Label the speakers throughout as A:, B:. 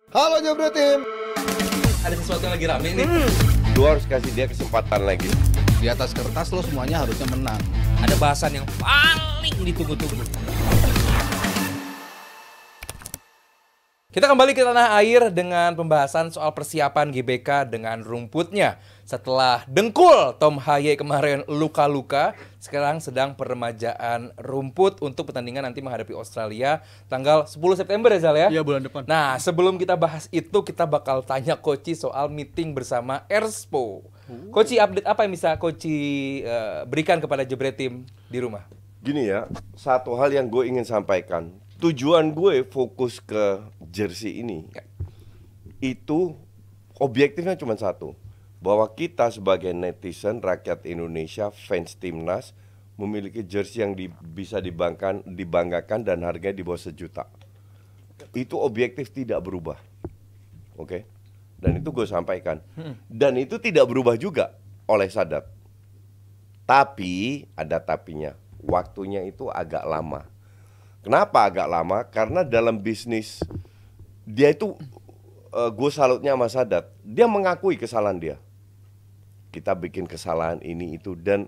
A: Halo Jebret Tim.
B: Ada sesuatu yang lagi rame nih.
C: Lu harus kasih dia kesempatan lagi.
A: Di atas kertas lo semuanya harusnya menang.
B: Ada bahasan yang paling ditunggu-tunggu. Kita kembali ke tanah air dengan pembahasan soal persiapan GBK dengan rumputnya. Setelah dengkul Tom Haye kemarin luka-luka, sekarang sedang peremajaan rumput untuk pertandingan nanti menghadapi Australia tanggal 10 September ya Zal ya?
D: Iya, bulan depan.
B: Nah, sebelum kita bahas itu, kita bakal tanya Koci soal meeting bersama Erspo. Koci, update apa yang bisa Koci berikan kepada Jebret Tim di rumah?
C: Gini ya, satu hal yang gue ingin sampaikan. Tujuan gue fokus ke jersey ini itu objektifnya cuma satu, bahwa kita sebagai netizen rakyat Indonesia, fans timnas memiliki jersey yang bisa dibanggakan dan harganya di bawah 1 juta. Itu objektif tidak berubah, oke? Dan itu gue sampaikan. Dan itu tidak berubah juga oleh Sadat. Tapi ada tapinya, waktunya itu agak lama. Kenapa agak lama? Karena dalam bisnis dia itu, gue salutnya sama Sadat. Dia mengakui kesalahan dia. Kita bikin kesalahan ini itu, dan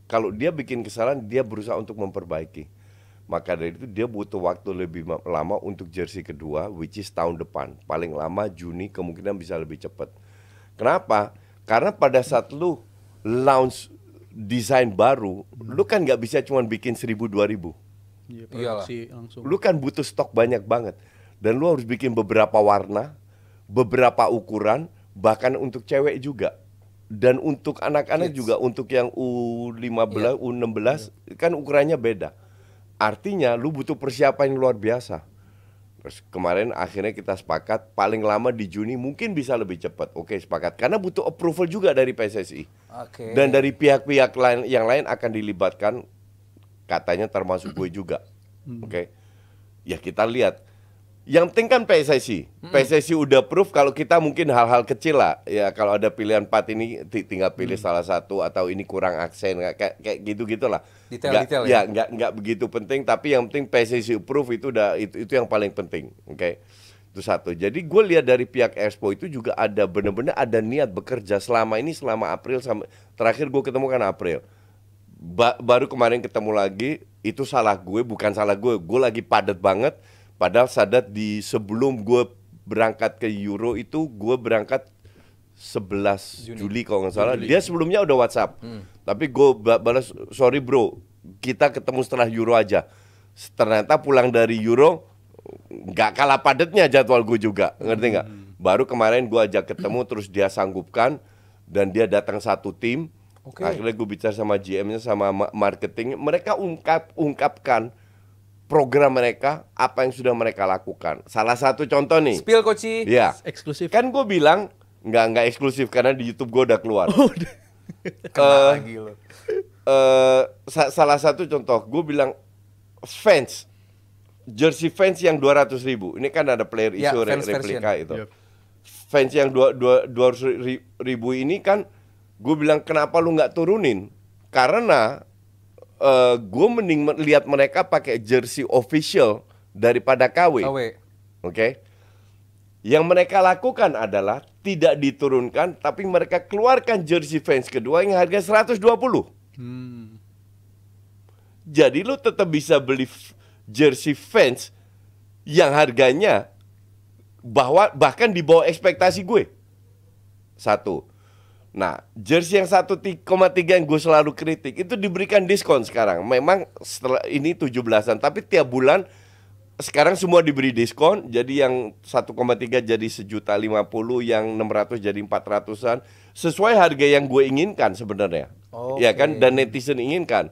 C: kalau dia bikin kesalahan dia berusaha untuk memperbaiki. Maka dari itu dia butuh waktu lebih lama untuk jersey kedua, which is tahun depan. Paling lama Juni, kemungkinan bisa lebih cepat. Kenapa? Karena pada saat lu launch desain baru, lu kan nggak bisa cuma bikin 1.000-2.000.
D: Iya, produksi langsung.
C: Lu kan butuh stok banyak banget. Dan lu harus bikin beberapa warna, beberapa ukuran, bahkan untuk cewek juga. Dan untuk anak-anak juga, untuk yang U15, U16, kan ukurannya beda. Artinya lu butuh persiapan yang luar biasa. Terus kemarin akhirnya kita sepakat paling lama di Juni, mungkin bisa lebih cepat. Oke, sepakat. Karena butuh approval juga dari PSSI. Dan dari pihak-pihak yang lain akan dilibatkan, katanya termasuk gue juga. Oke. Ya kita lihat. Yang penting kan PSSI. PSSI udah proof, kalau kita mungkin hal-hal kecil lah. Ya kalau ada pilihan 4 ini tinggal pilih salah satu, atau ini kurang aksen, kayak gitu-gitulah.
B: Detail-detail
C: ya. Nggak begitu penting, tapi yang penting PSSI proof itu udah itu yang paling penting. Oke. Itu satu. Jadi gue lihat dari pihak Expo itu juga ada benar-benar ada niat bekerja selama April, sampai terakhir gue ketemu kan April. Baru kemarin ketemu lagi, itu salah gue, bukan salah gue lagi padat banget. Padahal Sadat sebelum gue berangkat ke Euro itu, gue berangkat 11 Juli kalau nggak salah. Dia sebelumnya udah WhatsApp, tapi gue balas, sorry bro, kita ketemu setelah Euro aja. Ternyata pulang dari Euro nggak kalah padatnya jadwal gue juga, ngerti nggak? Baru kemarin gue ajak ketemu, terus dia sanggupkan, dan dia datang satu tim. Akhirnya gue bicara sama GM-nya, sama marketing, mereka ungkapkan program mereka, apa yang sudah mereka lakukan. Salah satu contoh nih.
B: Spill Koci.
C: Ya.
D: Eksklusif.
C: Kan gue bilang nggak eksklusif karena di YouTube gue udah keluar.
B: Kena lagi lo.
C: Salah satu contoh, gue bilang fans, jersey fans yang 200.000. Ini kan ada player issue replika itu.
D: Yep.
C: Fans yang 200.000 ini kan, gue bilang kenapa lu nggak turunin? Karena gue mending lihat mereka pakai jersey official daripada KW. Oke. Yang mereka lakukan adalah tidak diturunkan, tapi mereka keluarkan jersey fans kedua yang harga 120. Jadi lu tetap bisa beli jersey fans yang harganya bahkan di bawah ekspektasi gue. Satu. Nah, jersey yang 1,3 yang gue selalu kritik itu diberikan diskon sekarang. Memang setelah ini 17-an, tapi tiap bulan sekarang semua diberi diskon. Jadi yang 1,3 jadi 1.050.000, yang 600 jadi 400-an. Sesuai harga yang gue inginkan sebenarnya. Ya kan, dan netizen inginkan.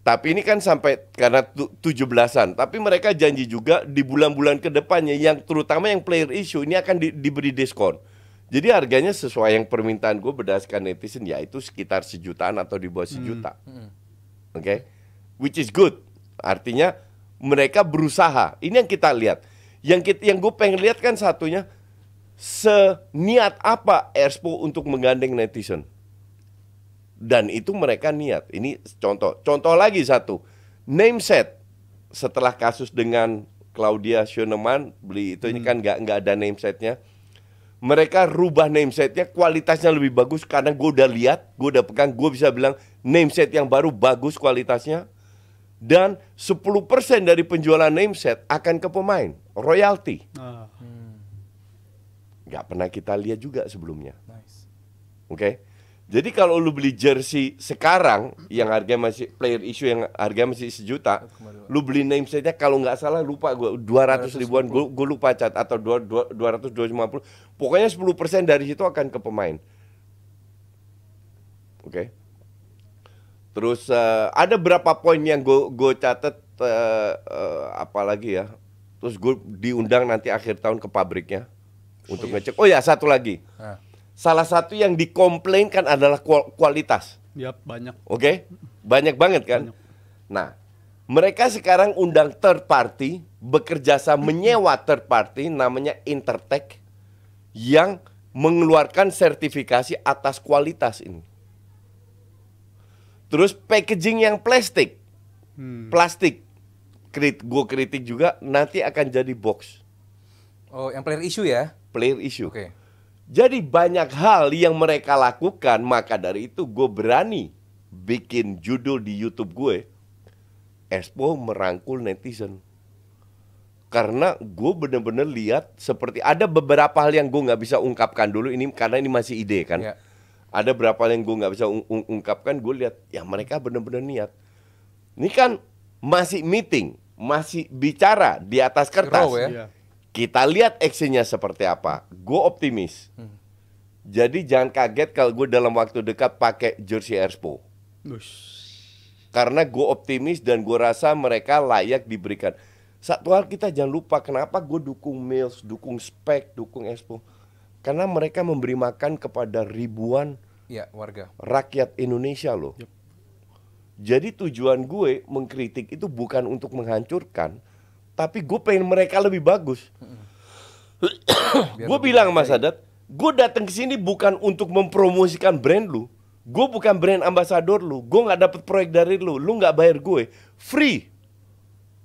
C: Tapi ini kan sampai karena 17-an. Tapi mereka janji juga di bulan-bulan kedepannya, yang terutama yang player issue ini akan diberi diskon. Jadi harganya sesuai yang permintaan gue berdasarkan netizen, yaitu sekitar 1 jutaan atau di bawah 1 juta. Oke? Which is good. Artinya mereka berusaha. Ini yang kita lihat. Yang gue pengen lihat kan satunya, seniat apa Erspo untuk menggandeng netizen. Dan itu mereka niat. Ini contoh. Contoh lagi satu. Name set setelah kasus dengan Claudia Schoenemann beli itu, ini kan nggak ada name setnya. Mereka rubah name setnya, kualitasnya lebih bagus karena gue udah lihat, gue udah pegang, gue bisa bilang name set yang baru bagus kualitasnya. Dan 10% dari penjualan name set akan ke pemain, royalty. Nggak pernah kita lihat juga sebelumnya.
B: Nice.
C: Oke. Jadi kalau lu beli jersey sekarang yang harganya masih player issue yang harganya masih 1 juta, lu beli name setnya kalau nggak salah lupa gue 200 ribuan, gue lupa cat, atau 200 250. Pokoknya 10% dari situ akan ke pemain. Oke. Terus ada berapa poin yang gue catat, apalagi ya. Terus gue diundang nanti akhir tahun ke pabriknya untuk ngecek. Oh ya, satu lagi. Salah satu yang dikomplainkan adalah kualitas.
D: Yap, banyak.
C: Oke? Banyak banget kan?
D: Banyak.
C: Nah, mereka sekarang undang third party, bekerja sama menyewa third party namanya Intertech yang mengeluarkan sertifikasi atas kualitas ini. Terus packaging yang plastik. Plastik. Gue kritik juga, nanti akan jadi box.
B: Oh, yang player issue ya?
C: Player issue.
B: Oke.
C: Jadi banyak hal yang mereka lakukan, maka dari itu gue berani bikin judul di YouTube gue, Expo merangkul netizen. Karena gue bener-bener lihat seperti ada beberapa hal yang gue nggak bisa ungkapkan dulu ini karena ini masih ide kan.
B: Ya.
C: Ada beberapa hal yang gue nggak bisa ungkapkan, gue lihat ya mereka bener-bener niat. Ini kan masih meeting, masih bicara di atas kertas.
B: Raw ya?
D: Iya.
C: Kita lihat actionnya seperti apa. Gue optimis. Jadi jangan kaget kalau gue dalam waktu dekat pakai jersey Expo. Karena gue optimis dan gue rasa mereka layak diberikan. Satu hal kita jangan lupa, kenapa gue dukung Mills, dukung Spek, dukung Expo. Karena mereka memberi makan kepada ribuan
B: warga
C: rakyat Indonesia loh.
D: Yep.
C: Jadi tujuan gue mengkritik itu bukan untuk menghancurkan, tapi gue pengen mereka lebih bagus. Gue bilang Mas Sadat, gue datang ke sini bukan untuk mempromosikan brand lu. Gue bukan brand ambasador lu. Gue nggak dapet proyek dari lu. Lu nggak bayar gue. Free.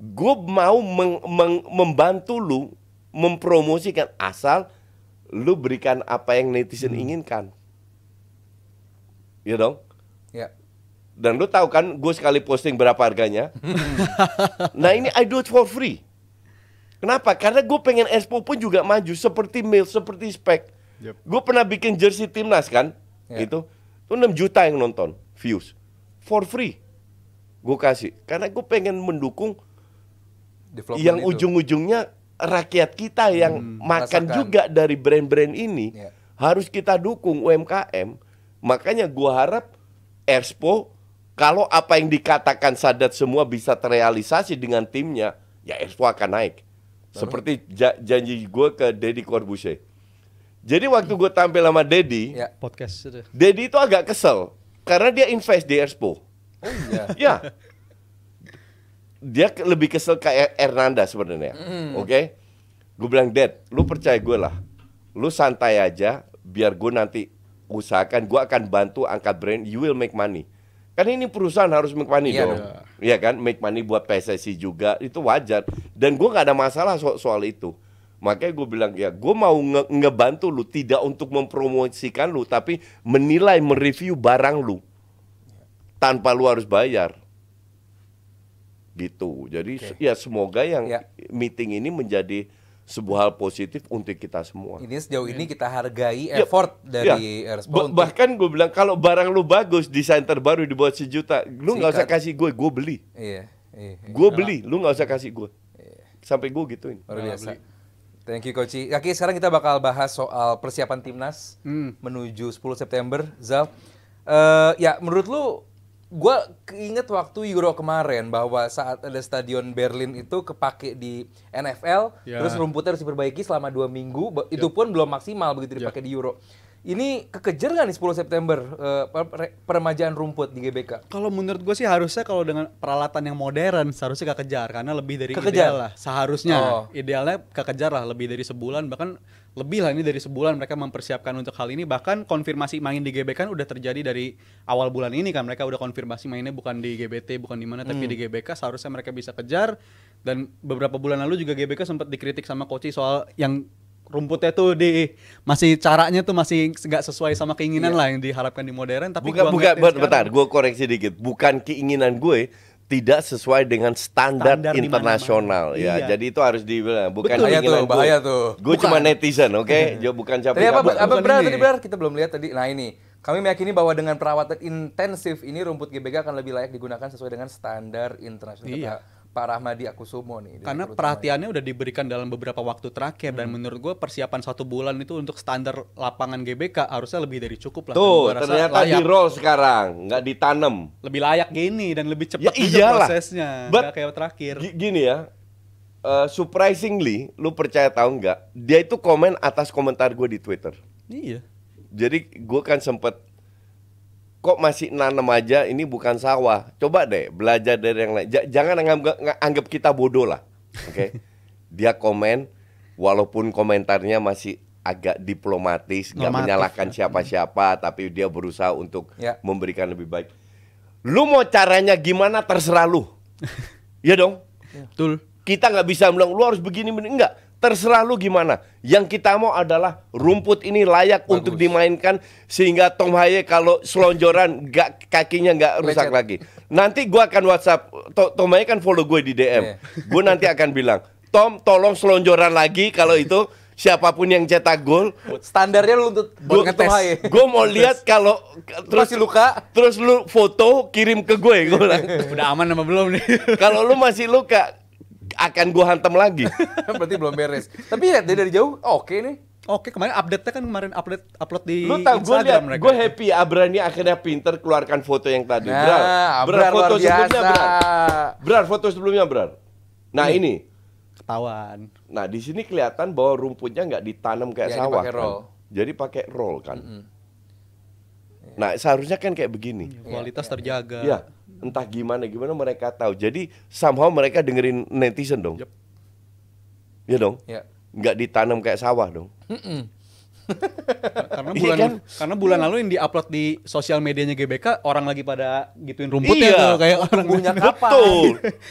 C: Gue mau membantu lu mempromosikan asal lu berikan apa yang netizen inginkan. Ya dong?
B: Ya.
C: Dan lu tahu kan gue sekali posting berapa harganya. Nah ini I do it for free. Kenapa? Karena gue pengen Expo pun juga maju seperti Mills, seperti Spek.
D: Yep.
C: Gue pernah bikin jersey timnas kan, itu 6 juta yang nonton, views, for free. Gue kasih, karena gue pengen mendukung yang ujung-ujungnya rakyat kita yang makan juga dari brand-brand ini. Harus kita dukung UMKM. Makanya gue harap Expo, kalau apa yang dikatakan Sadat semua bisa terrealisasi dengan timnya, ya Expo akan naik. Seperti janji gue ke Deddy Corbuzier. Jadi waktu gue tampil sama Deddy,
D: Podcast itu.
C: Deddy itu agak kesel karena dia invest di Expo.
B: Oh iya.
C: Ya. Dia lebih kesel kayak Hernanda sebenarnya. Oke? Gue bilang, Dad, lu percaya gue lah. Lu santai aja, biar gue nanti usahakan, gue akan bantu angkat brand, you will make money. Kan ini perusahaan harus make money dong. Iya kan, make money buat PSSI juga, itu wajar. Dan gue gak ada masalah soal itu. Makanya gue bilang, ya gue mau ngebantu lu, tidak untuk mempromosikan lu, tapi menilai, mereview barang lu. Tanpa lu harus bayar. Gitu. Jadi ya semoga yang meeting ini menjadi sebuah hal positif untuk kita semua.
B: Ini sejauh ini kita hargai effort dari Expo.
C: Bahkan gue bilang kalau barang lu bagus, desain terbaru dibuat 1 juta, lu nggak usah kasih gue beli.
B: Iya.
C: Gue beli, lu nggak usah kasih gue. Sampai gue gituin.
B: Luar biasa. Thank you Coach. Oke, sekarang kita bakal bahas soal persiapan timnas menuju 10 September. Zal, ya menurut lu, gue keinget waktu Euro kemarin bahwa saat ada stadion Berlin itu kepake di NFL, terus rumputnya harus diperbaiki selama 2 minggu, itu pun belum maksimal begitu dipakai di Euro. Ini kekejar nggak nih 10 September peremajaan rumput di GBK?
D: Kalau menurut gue sih harusnya kalau dengan peralatan yang modern seharusnya kekejar karena lebih dari
B: Kekejar?
D: ideal lah. Seharusnya idealnya kekejar lah lebih dari sebulan, bahkan lebih lah ini dari sebulan mereka mempersiapkan untuk hal ini. Bahkan konfirmasi main di GBK kan udah terjadi dari awal bulan ini kan, mereka udah konfirmasi mainnya bukan di GBT bukan di mana tapi di GBK. Seharusnya mereka bisa kejar. Dan beberapa bulan lalu juga GBK sempat dikritik sama Koci soal yang rumputnya tuh masih caranya tuh masih nggak sesuai sama keinginan lah yang diharapkan di modern. Tapi
C: bentar, gue koreksi dikit. Bukan keinginan gue, tidak sesuai dengan standar internasional ya.
D: Iya.
C: Jadi itu harus dibilang bukan
B: Betul.
C: keinginan gue.
B: Bahaya tuh.
C: Gue cuma netizen, oke? Bukan
B: Tadi
C: capek-capek.
B: tadi benar kita belum lihat tadi. Nah ini, kami meyakini bahwa dengan perawatan intensif ini rumput GBK akan lebih layak digunakan sesuai dengan standar internasional.
D: Iya.
B: Kata Pak Rahmadi Akusumo nih.
D: Karena perhatiannya udah diberikan dalam beberapa waktu terakhir dan menurut gue persiapan 1 bulan itu untuk standar lapangan GBK harusnya lebih dari cukup lah.
C: Tuh,
D: Gua rasa
C: ternyata
D: layak.
C: di roll sekarang, nggak ditanam.
D: Lebih layak gini dan lebih cepat
C: Ya
D: juga
C: iyalah.
D: prosesnya.
C: But
D: Nggak kayak terakhir.
C: Gini ya, surprisingly, lu percaya tahu nggak? Dia itu komen atas komentar gue di Twitter.
D: Iya.
C: Jadi gue kan sempet kok masih nanam aja, ini bukan sawah. Coba deh belajar dari yang lain. Jangan anggap kita bodoh lah, oke? Dia komen, walaupun komentarnya masih agak diplomatis, nggak menyalahkan siapa-siapa, tapi dia berusaha untuk memberikan lebih baik. Lu mau caranya gimana terserah lu, ya dong.
D: Betul.
C: Kita nggak bisa bilang lu harus begini, enggak. Terserah lu gimana. Yang kita mau adalah rumput ini layak untuk dimainkan sehingga Tom Haye kalau selonjoran kakinya nggak rusak lagi. Nanti gua akan WhatsApp Tom Haye kan follow gue di DM. Gue nanti akan bilang, "Tom, tolong selonjoran lagi kalau itu siapapun yang cetak gol."
B: Standarnya lu untuk Tom Haye.
C: Gue mau lihat kalau terus
B: masih luka,
C: terus lu foto kirim ke gue. Gue bilang,
D: Udah aman apa belum nih?
C: kalau lu masih luka akan gue hantam lagi.
B: berarti belum beres. Tapi lihat dari jauh, oke nih.
D: Oke, kemarin update-nya kan upload di
C: Lu tahu gue lihat,
D: Instagram mereka.
C: gue happy Abrani akhirnya pinter keluarkan foto yang tadi.
B: Nah,
C: Brar, foto
B: luar
C: sebelumnya
B: biasa.
C: Brar, foto sebelumnya Brar. Nah ini,
D: Ketahuan.
C: nah di sini kelihatan bahwa rumputnya nggak ditanam kayak
B: Ya,
C: sawah
B: dipakai
C: kan.
B: roll.
C: Jadi pakai roll kan. Nah seharusnya kan kayak begini.
D: Kualitas terjaga.
C: Ya, entah gimana mereka tahu. Jadi somehow mereka dengerin netizen dong.
D: Yep.
C: Ya dong.
B: Ya.
C: Nggak ditanam kayak sawah dong.
D: Karena bulan lalu yang diupload di sosial medianya GBK orang lagi pada gituin rumputnya
C: Iya.
D: tuh kayak orang
B: Tumbuhnya kapan?
C: Betul.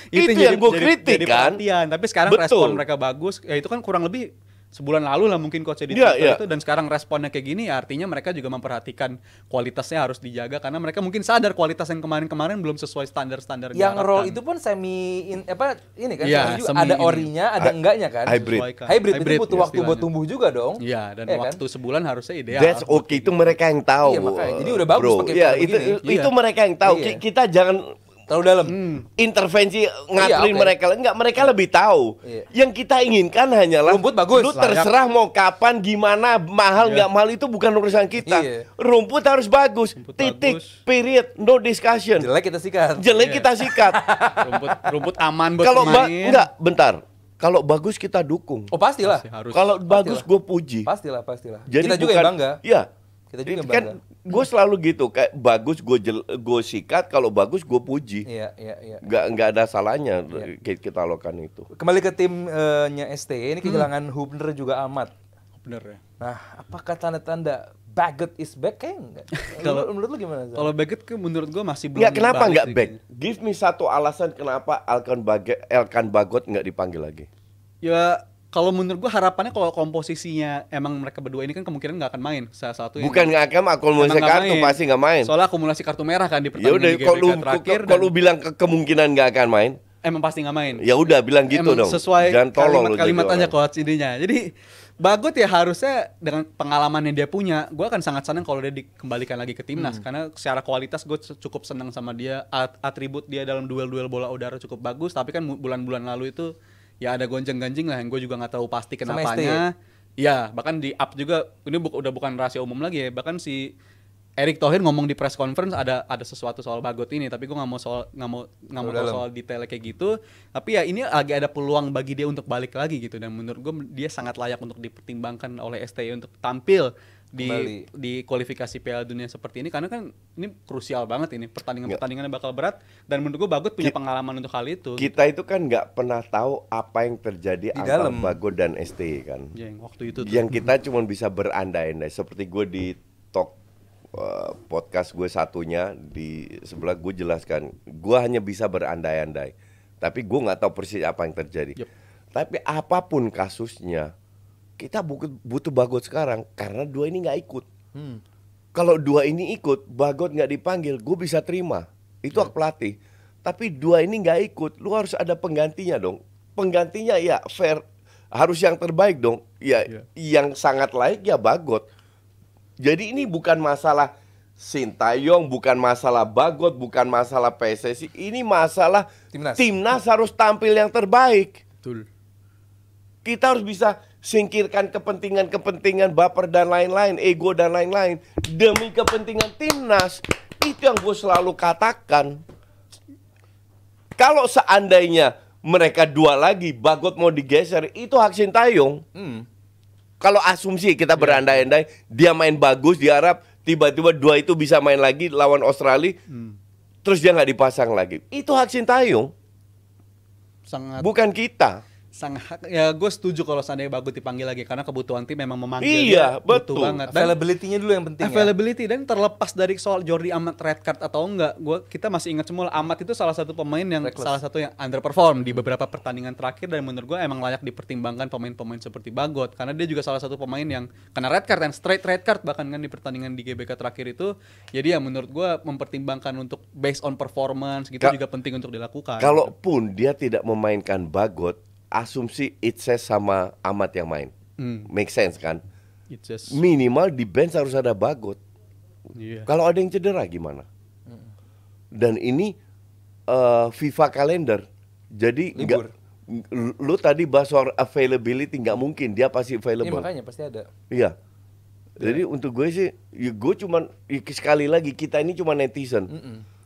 C: itu
D: jadi-
C: yang gue
D: jadi-
C: kritik
D: jadi
C: kan.
D: perhatian. Tapi sekarang
C: Betul.
D: respon mereka bagus. Ya itu kan kurang lebih sebulan lalu lah mungkin coach di
C: Iya,
D: Twitter
C: iya.
D: itu, dan sekarang responnya kayak gini ya artinya mereka juga memperhatikan kualitasnya harus dijaga karena mereka mungkin sadar kualitas yang kemarin-kemarin belum sesuai standar-standar
B: Yang roll
D: diharapkan.
B: itu pun ini kan
D: Iya,
B: semi juga.
D: semi
B: ada
D: ini.
B: orinya, ada enggaknya kan.
C: Hybrid.
B: Hybrid itu butuh
D: ya
B: waktu buat
D: istilahnya.
B: tumbuh juga dong.
D: Iya, dan
B: Iya kan?
D: waktu sebulan harusnya ideal.
C: That's okay, itu mereka yang tahu.
B: Iya, makanya. Jadi udah bagus
C: bro.
B: pakai
C: Iya,
B: kayak begini.
C: itu
D: Iya.
C: mereka yang tahu.
B: Iya.
C: Kita jangan
B: Terlalu dalam.
C: intervensi ngaturin
B: oke.
C: mereka. Enggak, mereka lebih tahu.
B: Iya.
C: Yang kita inginkan hanyalah
B: Rumput bagus,
C: lu
B: layak.
C: terserah mau kapan, gimana, mahal nggak mahal itu bukan urusan kita.
B: Iya.
C: Rumput harus bagus. Titik,
D: bagus.
C: period, no discussion.
B: Jelek kita sikat.
C: Jelek kita sikat.
D: rumput aman buat
C: Kalau
D: main.
C: enggak, bentar. Kalau bagus kita dukung.
B: Oh pastilah.
D: Harus.
C: Kalau bagus gue puji.
B: Pastilah.
C: Jadi
B: Kita juga yang bangga.
C: Iya.
B: Kita juga yang
C: Kan
B: bangga.
C: gue selalu gitu, kayak bagus gue sikat, kalau bagus gue puji.
B: Iya.
C: Nggak ada salahnya kita lakukan itu.
B: Kembali ke timnya ST, ini kehilangan Hubner juga amat.
D: Bener ya.
B: Nah, apakah tanda-tanda Bagot is back? Kayaknya enggak. Menurut lu gimana? Zal?
D: Kalau Bagot menurut gua masih belum.
C: Ya kenapa
D: balik
C: nggak
D: sih
C: back?
D: kayaknya.
C: Give me satu alasan kenapa Elkan Bagot nggak dipanggil lagi.
D: Ya kalau menurut gua harapannya kalau komposisinya emang mereka berdua ini kan kemungkinan nggak akan main. Salah satu yang
C: Bukan nggak akan akumulasi
D: emang nggak
C: kartu,
D: main.
C: pasti nggak main.
D: Soalnya akumulasi kartu merah kan di
C: Ya
D: pertandingan
C: udah,
D: di GBK terakhir.
C: kalau lu bilang kemungkinan nggak akan main,
D: Emang pasti nggak main.
C: ya udah bilang gitu
D: Emang
C: dong.
D: sesuai
C: Jangan tolong lu jadi
D: kalimat aja
C: orang.
D: coach intinya. Jadi Bagot ya harusnya dengan pengalaman yang dia punya, gue akan sangat senang kalau dia dikembalikan lagi ke timnas karena secara kualitas gue cukup senang sama dia, atribut dia dalam duel-duel bola udara cukup bagus. Tapi kan bulan-bulan lalu itu ya ada gonjang-ganjing lah yang gue juga nggak tahu pasti
B: Sama
D: kenapanya. Ya bahkan di up juga ini udah bukan rahasia umum lagi ya, bahkan si Erick Thohir ngomong di press conference ada sesuatu soal Bagot ini, tapi gue nggak mau tahu soal detailnya kayak gitu. Tapi ya ini lagi ada peluang bagi dia untuk balik lagi gitu, dan menurut gue dia sangat layak untuk dipertimbangkan oleh STY untuk tampil di kualifikasi Piala Dunia seperti ini, karena kan ini krusial banget ini, pertandingannya bakal berat, dan menurut gue Bagot punya pengalaman untuk hal itu.
C: Kita itu kan nggak pernah tahu apa yang terjadi antara Bagot dan STY kan.
D: Yang waktu itu tuh.
C: Yang kita cuma bisa berandai-andai. Seperti gue di talk podcast gue satunya di sebelah, gue jelaskan, gue hanya bisa berandai-andai, tapi gue nggak tahu persis apa yang terjadi. Tapi apapun kasusnya, kita butuh Bagot sekarang karena dua ini nggak ikut. Kalau dua ini ikut, Bagot nggak dipanggil, gue bisa terima. Itu hak pelatih. Tapi dua ini nggak ikut, lu harus ada penggantinya dong. Penggantinya ya fair, harus yang terbaik dong. Ya, yang sangat layak ya Bagot. Jadi ini bukan masalah Sintayong, bukan masalah Bagot, bukan masalah PSSI. Ini masalah timnas harus tampil yang terbaik.
D: Betul.
C: Kita harus bisa singkirkan kepentingan-kepentingan baper dan lain-lain, ego dan lain-lain demi kepentingan timnas. Itu yang gue selalu katakan. Kalau seandainya mereka dua lagi, Bagot mau digeser, itu hak Sintayong. Kalau asumsi kita berandai-andai, dia main bagus di Arab, tiba-tiba dua itu bisa main lagi lawan Australia, terus dia nggak dipasang lagi. Itu hak Sintayong. Bukan kita.
D: Ya gue setuju kalau seandainya Bagot dipanggil lagi, karena kebutuhan tim memang memanggil.
C: Iya, betul
D: banget.
B: Availability-nya dulu yang penting.
D: Availability, dan terlepas dari soal Jordi Amat red card atau enggak, kita masih ingat semua Amat itu salah satu pemain yang salah satu yang underperform di beberapa pertandingan terakhir, dan menurut gue emang layak dipertimbangkan pemain-pemain seperti Bagot, karena dia juga salah satu pemain yang kena red card, dan straight red card bahkan kan di pertandingan di GBK terakhir itu. Jadi ya menurut gue mempertimbangkan untuk based on performance gitu juga penting untuk dilakukan.
C: Kalaupun dia tidak memainkan Bagot, asumsi Itses sama Amat yang main. Make sense kan? Minimal di bench harus ada Bagot. Kalau ada yang cedera gimana? Dan ini FIFA kalender. Jadi enggak, lu tadi bahas soal availability, nggak mungkin dia pasti available.
B: Iya, makanya pasti ada.
C: Iya. Jadi untuk gue sih, ya gue cuman sekali lagi kita ini cuma netizen.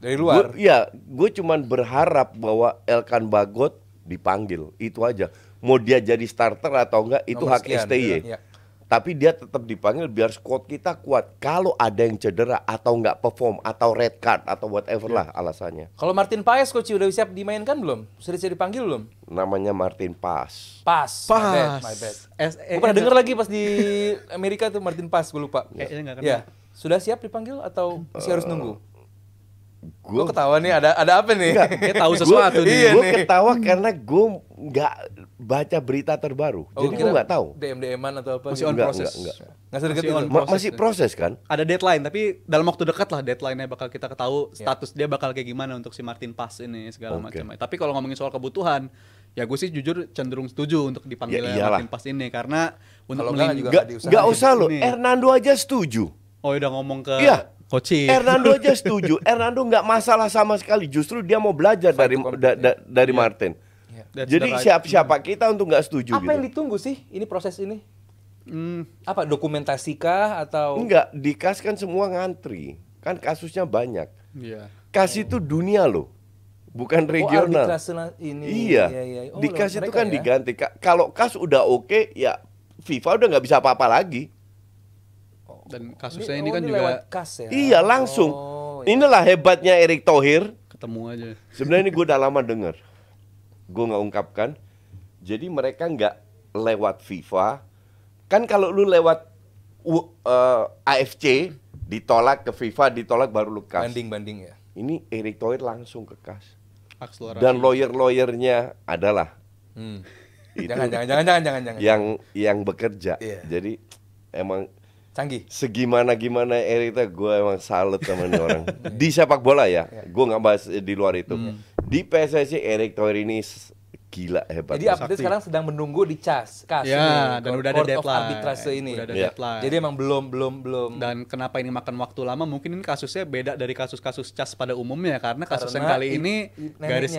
B: Dari luar.
C: Gue cuman berharap bahwa Elkan Bagot dipanggil, itu aja. Mau dia jadi starter atau enggak, itu
B: Nomor
C: hak
B: sekian,
C: STY.
B: ya.
C: Tapi dia tetap dipanggil biar squad kita kuat. Kalau ada yang cedera atau enggak perform atau red card atau whatever lah alasannya.
B: Kalau Martin Paes, coach udah siap dimainkan belum? Sudah siap dipanggil belum?
C: Namanya Martin Paes.
B: My bad. Gue pernah denger lagi pas di Amerika tuh Martin Paes, gue lupa. Ya, sudah siap dipanggil atau masih harus nunggu? Gue ketawa nih, ada apa nih?
D: Kayak tahu sesuatu nih.
C: Gue ketawa karena gue nggak baca berita terbaru, jadi gue nggak tahu.
B: DM-an atau apa?
D: Masih on proses.
B: Nggak sedekat itu.
C: Masih proses kan?
D: Ada deadline, tapi dalam waktu dekat lah deadline-nya bakal kita ketahui status dia bakal kayak gimana untuk si Martin Paes ini segala macam. Tapi kalau ngomongin soal kebutuhan, ya gue sih jujur cenderung setuju untuk dipanggilnya Martin Paes ini, karena untuk
C: nggak usah lo, Hernando aja setuju.
D: Oh udah ngomong ke coaching.
C: Hernando aja setuju. Hernando nggak masalah sama sekali. Justru dia mau belajar dari Martin. Jadi siapa kita untuk nggak setuju?
B: Apa yang ditunggu sih ini proses ini? Apa dokumentasi kah atau?
C: Enggak, di KAS kan semua ngantri. Kan kasusnya banyak. KAS itu dunia loh, bukan regional. Iya. Di KAS itu kan diganti. Kalau KAS udah oke, ya FIFA udah nggak bisa apa-apa lagi.
D: Dan kasusnya ini kan juga
B: lewat KAS ya?
C: Iya langsung. Inilah hebatnya Erick Thohir.
D: Ketemu aja.
C: Sebenarnya ini gue udah lama denger, gue nggak ungkapkan. Jadi mereka nggak lewat FIFA. Kan kalau lu lewat AFC ditolak ke FIFA, ditolak baru lu KAS.
B: Banding ya.
C: Ini Erick Thohir langsung ke KAS.
D: Akselerasi.
C: Dan lawyer-lawyernya adalah itu
B: jangan.
C: Yang bekerja. Jadi emang
B: canggih.
C: Segimana Erick Thohir, gue emang salut sama nih orang. Di sepak bola ya, gue nggak bahas di luar itu. Di PSSI Erick Thohir ini gila hebat.
B: Jadi update sekarang sedang menunggu di KAS
D: ya,
B: ini,
D: dan udah ada deadline.
B: Arbitrase ini.
D: Udah ada deadline.
B: Jadi emang belum.
D: Dan kenapa ini makan waktu lama? Mungkin ini kasusnya beda dari kasus-kasus CAS pada umumnya, karena kasus yang kali ini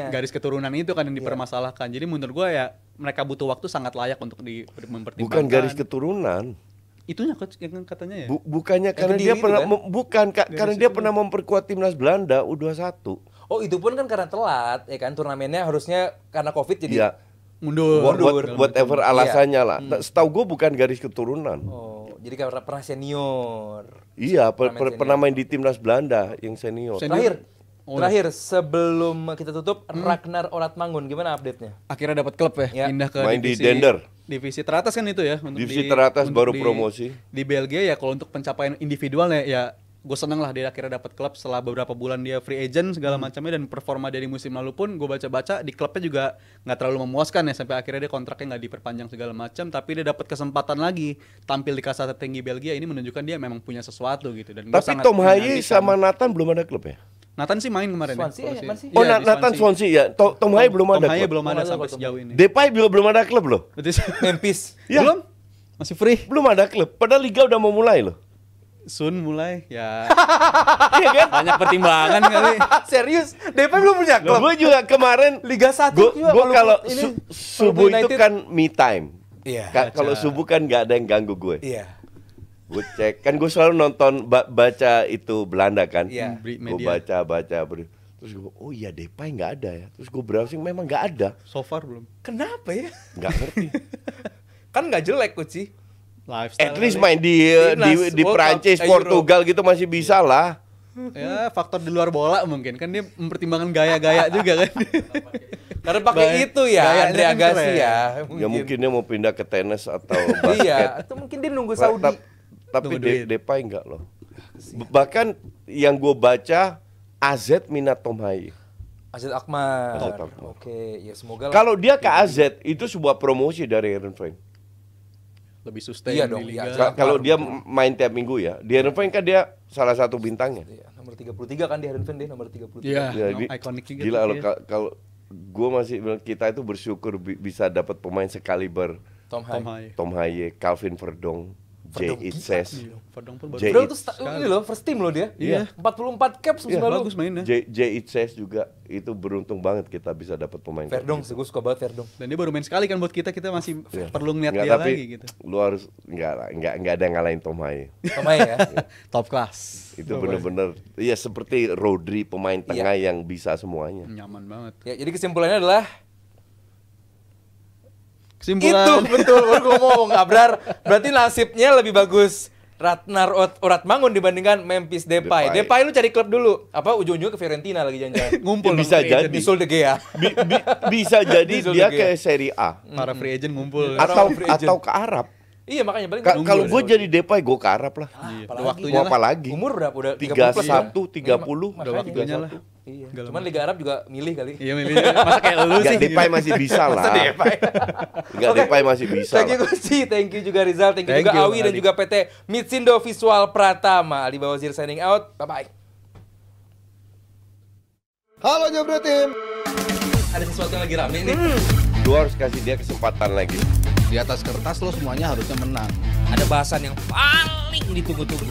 D: garis keturunan itu kan yang dipermasalahkan. Jadi menurut gue ya mereka butuh waktu sangat layak untuk mempertimbangkan.
C: Bukan garis keturunan.
D: Itunya yang katanya ya.
C: Bukannya karena dia pernah karena dia pernah memperkuat timnas Belanda U21.
B: Oh, itu pun kan karena telat ya kan, turnamennya harusnya karena Covid jadi
D: mundur.
C: Whatever alasannya lah. Setahu gue bukan garis keturunan.
B: Oh, jadi karena pernah senior.
C: Iya,
B: Pernah main
C: pernah main di timnas Belanda yang senior.
B: Terakhir sebelum kita tutup, Ragnar Oratmangun gimana update-nya?
D: Akhirnya dapat klub ya,
B: Ya.
D: pindah ke
C: Main di
D: divisi,
C: Dender.
D: divisi teratas kan itu ya. Untuk
C: Divisi teratas
D: untuk
C: baru promosi.
D: Di Belgia ya kalau untuk pencapaian individualnya ya gue seneng lah dia akhirnya dapat klub setelah beberapa bulan dia free agent segala macamnya, dan performa dari musim lalu pun gue baca-baca di klubnya juga nggak terlalu memuaskan ya, sampai akhirnya dia kontraknya nggak diperpanjang segala macam, tapi dia dapat kesempatan lagi tampil di kasta tertinggi Belgia. Ini menunjukkan dia memang punya sesuatu gitu. Dan gua
C: Tapi
D: sangat
C: Tom Haye
D: menantikan.
C: sama Nathan belum ada klub ya?
D: Nathan sih main kemarin
B: Swansea
D: ya.
B: ya, Swansea.
C: Oh,
D: Iya, di
C: Nathan Swansea ya. Tom Haye belum ada
D: Tom Haye
C: klub.
D: belum ada
B: Belum ada
D: sampai
B: klub.
D: sejauh ini.
C: Depay juga belum ada klub loh.
D: Berarti
B: Memphis.
C: Ya.
D: belum? Masih free.
C: Belum ada klub. Padahal liga udah mau mulai loh.
D: Sun mulai ya.
C: Iya kan?
D: Banyak pertimbangan kali.
B: Serius? Depay belum punya klub.
C: Gue juga kemarin
B: Liga 1
C: gue
B: juga
C: kalau
B: ini
C: subuh itu
B: United.
C: kan me time.
B: Iya.
C: Kalau subuh kan nggak ada yang ganggu gue.
B: Iya.
C: Gue cek kan gue selalu nonton baca itu Belanda kan.
B: Iya.
C: Gue
D: Media.
C: baca terus gue oh iya Depay nggak ada ya. Terus gue browsing memang nggak ada.
D: So far belum.
B: Kenapa ya?
C: Nggak ngerti.
B: Kan nggak jelek Kuci.
D: Lifestyle.
C: At least
D: kali.
C: main di
B: Timnas,
C: di
B: World
C: Prancis,
B: Cup, Euro.
C: Portugal gitu masih bisa lah.
D: Ya faktor di luar bola mungkin kan dia mempertimbangkan gaya-gaya juga kan.
B: Karena pakai
D: Baik.
B: itu ya,
D: Gayanya
B: Andre
D: kan
B: Agassi
D: keren.
B: ya.
C: Ya mungkin dia mau pindah ke tenis atau
B: Iya,
C: basket.
B: atau mungkin dia nunggu Saudi.
C: Tapi
D: Tunggu duit.
C: Depay enggak loh. Bahkan yang gue baca AZ minat Tom Haye.
B: Azad Akmar.
C: Azad Akmar.
B: Oke, ya semoga lah.
C: Kalau dia ke AZ itu sebuah promosi dari Heerenveen.
D: Lebih sustain
B: Iya dong,
D: di
B: iya.
D: liga.
C: Kalau dia main tiap minggu ya. Di Heerenveen kan dia salah satu bintangnya.
B: Iya, nomor 33 kan di Heerenveen dia nomor 33.
D: Iya,
C: Jadi,
D: ikonik juga.
C: gila
D: tuh
C: loh
D: dia.
C: kalau gue masih bilang kita itu bersyukur bisa dapat pemain sekaliber
B: Tom
D: Tom
B: Haye.
D: Haye.
C: Tom Haye, Calvin Verdong, Jay
B: Verdong
C: Itzes.
D: Iya, Verdong pun baru.
C: Jay
B: Bro itu
C: Sekali.
B: ini loh, first team loh dia.
D: Iya.
B: 44 caps musim
C: Iya,
B: lalu.
D: Bagus mainnya.
C: Jay Itzes juga itu beruntung banget kita bisa dapat pemain kayak
B: Verdong,
C: gitu.
B: gue suka banget Verdong.
D: Dan dia baru main sekali kan buat kita masih
C: Iya.
D: perlu ngeliat
C: Nggak,
D: dia
C: tapi
D: lagi gitu.
C: lu harus nggak ada yang ngalahin Tom Haye.
B: Tom Haye ya.
D: Top class.
C: Itu bener-bener ya seperti Rodri pemain tengah yang bisa semuanya.
D: Nyaman banget.
B: Ya, jadi kesimpulannya adalah
D: Kesimpulan.
B: itu betul baru gue ngomong Abrar. Berarti nasibnya lebih bagus Ragnar Oratmangun dibandingkan Memphis Depay.
C: Depay.
B: Depay lu cari klub dulu. Apa ujung-ujungnya ke Fiorentina lagi jangan-jangan.
D: Ngumpul dong
C: Bisa
D: free
C: jadi.
D: agent.
B: Di Sul de Gea.
C: Bisa jadi
B: Di
C: dia
B: Zulga
C: ke Serie A
D: Para free agent ngumpul.
B: Free agent.
C: atau ke Arab.
B: Iya makanya paling
C: Kalau gue jadi Depay gue ke Arab lah.
D: Iya,
B: apalagi.
D: udah waktunya
C: Mau
D: lah.
C: apa lagi?
B: Umur berapa udah 30 plus ya?
C: 31, 30.
B: Udah
D: waktunya lah.
B: Iya.
D: Segala
B: Cuman Liga Arab juga milih kali.
D: Iya milih. Masa kayak lu
C: Enggak,
D: sih.
C: Depay masih bisa lah.
B: Masa Depay?
C: Enggak, Depay masih bisa
B: Thank you
C: lah.
B: Gusti, thank you juga Rizal, thank you
D: Thank
B: juga
D: you,
B: Awi dan
D: Adi.
B: juga PT Mitsindo Visual Pratama. Ali Bawazir signing out. Bye bye.
A: Halo Jabro Tim.
B: Ada sesuatu yang lagi rame nih.
C: Lu harus kasih dia kesempatan lagi.
A: Di atas kertas lo semuanya harusnya menang.
B: Ada bahasan yang paling ditunggu-tunggu.